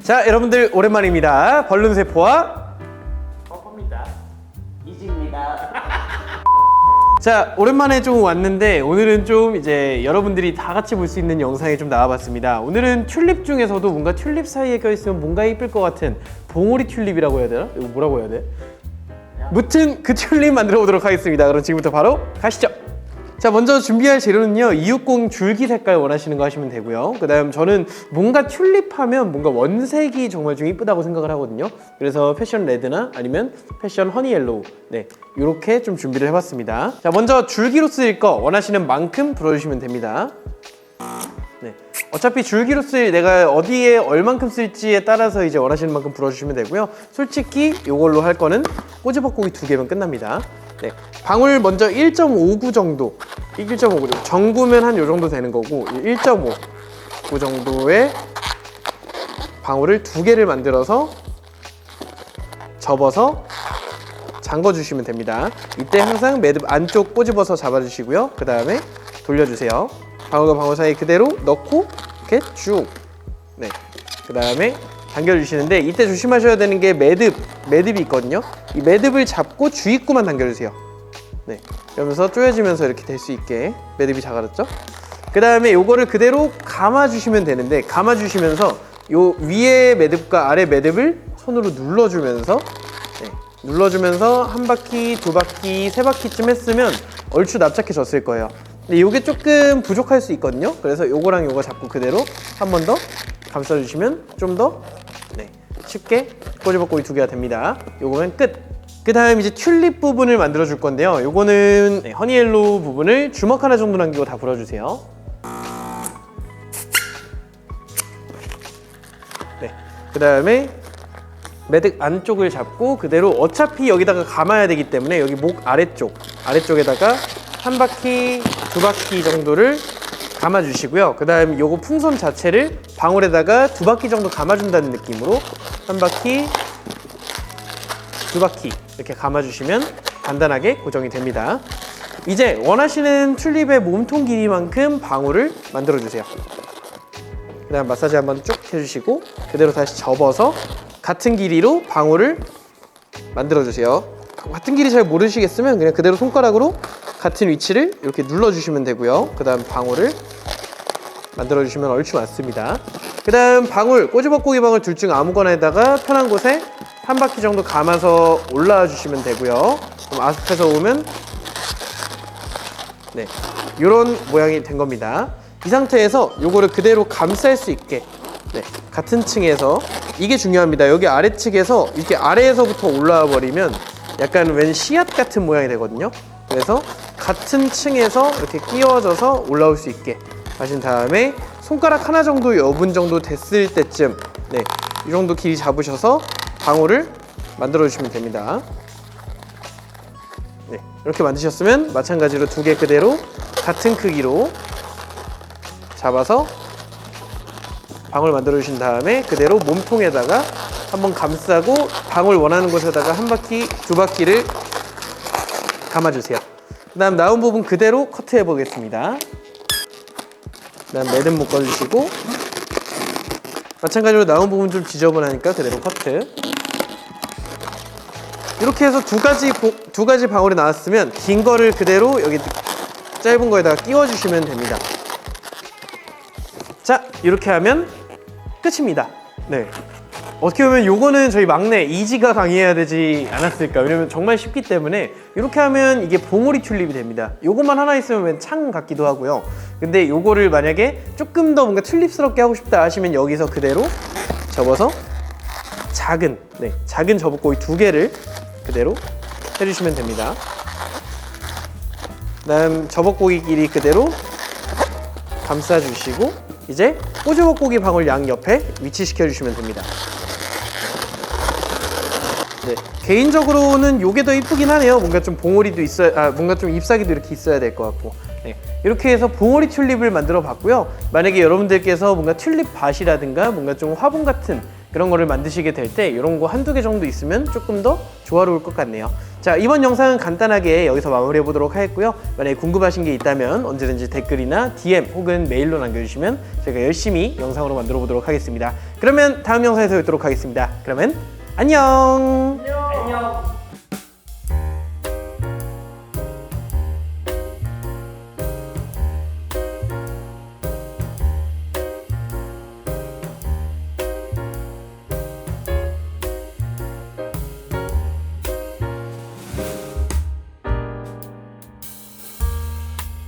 자, 여러분들 오랜만입니다. 벌룬세포와 퍼퍼입니다. 이지입니다. 자, 오랜만에 좀 왔는데 오늘은 좀 이제 여러분들이 다 같이 볼 수 있는 영상이 좀 나와봤습니다. 오늘은 튤립 중에서도 뭔가 튤립 사이에 껴있으면 뭔가 이쁠 것 같은 봉오리 튤립이라고 해야 되나? 이거 뭐라고 해야 돼? 무튼 그 튤립 만들어 보도록 하겠습니다. 그럼 지금부터 바로 가시죠. 자, 먼저 준비할 재료는요, 260 줄기 색깔 원하시는 거 하시면 되고요. 그 다음 저는 뭔가 튤립 하면 뭔가 원색이 정말 좀 이쁘다고 생각을 하거든요. 그래서 패션 레드나 아니면 패션 허니 옐로우, 네, 이렇게 좀 준비를 해봤습니다. 자, 먼저 줄기로 쓰일 거 원하시는 만큼 불어주시면 됩니다. 네, 어차피 줄기로 쓸 내가 어디에 얼만큼 쓸지에 따라서 이제 원하시는 만큼 불어주시면 되고요. 솔직히 이걸로 할 거는 꼬지밥고기 2개면 끝납니다. 네, 방울 먼저 1.5구 정도, 1.5구 정구면 한 요 정도 되는 거고 1.5구 정도의 방울을 2개를 만들어서 접어서 잠궈 주시면 됩니다. 이때 항상 매듭 안쪽 꼬집어서 잡아주시고요. 그 다음에 돌려주세요. 방울과 방울 사이 그대로 넣고 이렇게 쭉, 네, 그 다음에 당겨주시는데 이때 조심하셔야 되는 게 매듭이 있거든요. 이 매듭을 잡고 주입구만 당겨주세요. 네, 그러면서 조여지면서 이렇게 될 수 있게 매듭이 작아졌죠? 그 다음에 요거를 그대로 감아주시면 되는데, 감아주시면서 요 위에 매듭과 아래 매듭을 손으로 눌러주면서, 네, 눌러주면서 한 바퀴, 두 바퀴, 세 바퀴쯤 했으면 얼추 납작해졌을 거예요. 근데 요게 조금 부족할 수 있거든요. 그래서 요거랑 요거 잡고 그대로 한 번 더 감싸주시면 좀 더, 네, 쉽게 꼬지밥고기 2개가 됩니다. 요거면 끝! 그 다음 이제 튤립 부분을 만들어 줄 건데요. 요거는 네, 허니옐로우 부분을 주먹 하나 정도 남기고 다 불어주세요. 네, 그 다음에 매듭 안쪽을 잡고 그대로 어차피 여기다가 감아야 되기 때문에 여기 목 아래쪽에다가 한 바퀴, 두 바퀴 정도를 감아주시고요. 그 다음 요거 풍선 자체를 방울에다가 2바퀴 정도 감아준다는 느낌으로 한 바퀴, 두 바퀴 이렇게 감아주시면 간단하게 고정이 됩니다. 이제 원하시는 튤립의 몸통 길이만큼 방울을 만들어주세요. 그 다음 마사지 한번 쭉 해주시고 그대로 다시 접어서 같은 길이로 방울을 만들어주세요. 같은 길이 잘 모르시겠으면 그냥 그대로 손가락으로 같은 위치를 이렇게 눌러주시면 되고요. 그 다음 방울을 만들어주시면 얼추 맞습니다. 그 다음 방울, 꼬지밥고기 방울 둘 중 아무거나에다가 편한 곳에 한 바퀴 정도 감아서 올라와 주시면 되고요. 그럼 앞에서 오면, 네, 이런 모양이 된 겁니다. 이 상태에서 요거를 그대로 감쌀 수 있게, 네, 같은 층에서, 이게 중요합니다. 여기 아래측에서 이렇게 아래에서부터 올라와 버리면 약간 웬 씨앗 같은 모양이 되거든요. 그래서 같은 층에서 이렇게 끼워져서 올라올 수 있게 하신 다음에 손가락 하나 정도 여분 정도 됐을 때쯤, 네, 이 정도 길이 잡으셔서 방울을 만들어 주시면 됩니다. 네, 이렇게 만드셨으면 마찬가지로 2개 그대로 같은 크기로 잡아서 방울 만들어 주신 다음에 그대로 몸통에다가 한번 감싸고 방울 원하는 곳에다가 한 바퀴, 2바퀴를 감아주세요. 그 다음 나온 부분 그대로 커트해 보겠습니다. 그 다음 매듭 묶어주시고 마찬가지로 나온 부분 좀 지저분하니까 그대로 커트. 이렇게 해서 두 가지 방울이 나왔으면 긴 거를 그대로 여기 짧은 거에다가 끼워주시면 됩니다. 자, 이렇게 하면 끝입니다. 네, 어떻게 보면 요거는 저희 막내 이지가 강의해야 되지 않았을까. 왜냐면 정말 쉽기 때문에 이렇게 하면 이게 봉오리 튤립이 됩니다. 요것만 하나 있으면 웬 창 같기도 하고요. 근데 요거를 만약에 조금 더 뭔가 튤립스럽게 하고 싶다 하시면 여기서 그대로 접어서 작은 저붓고기 2개를 그대로 해주시면 됩니다. 그 다음 저붓고기 길이 그대로 감싸주시고 이제 꼬지밥고기 방울 양 옆에 위치시켜 주시면 됩니다. 네, 개인적으로는 요게 더 이쁘긴 하네요. 뭔가 좀 봉오리도 있어야, 뭔가 좀 잎사귀도 이렇게 있어야 될 것 같고. 네, 이렇게 해서 봉오리 튤립을 만들어 봤고요. 만약에 여러분들께서 뭔가 튤립 밭이라든가 뭔가 좀 화분 같은 그런 거를 만드시게 될 때 이런 거 한두 개 정도 있으면 조금 더 조화로울 것 같네요. 자, 이번 영상은 간단하게 여기서 마무리해 보도록 하겠고요. 만약에 궁금하신 게 있다면 언제든지 댓글이나 DM 혹은 메일로 남겨주시면 저희가 열심히 영상으로 만들어 보도록 하겠습니다. 그러면 다음 영상에서 뵙도록 하겠습니다. 그러면 안녕. 안녕.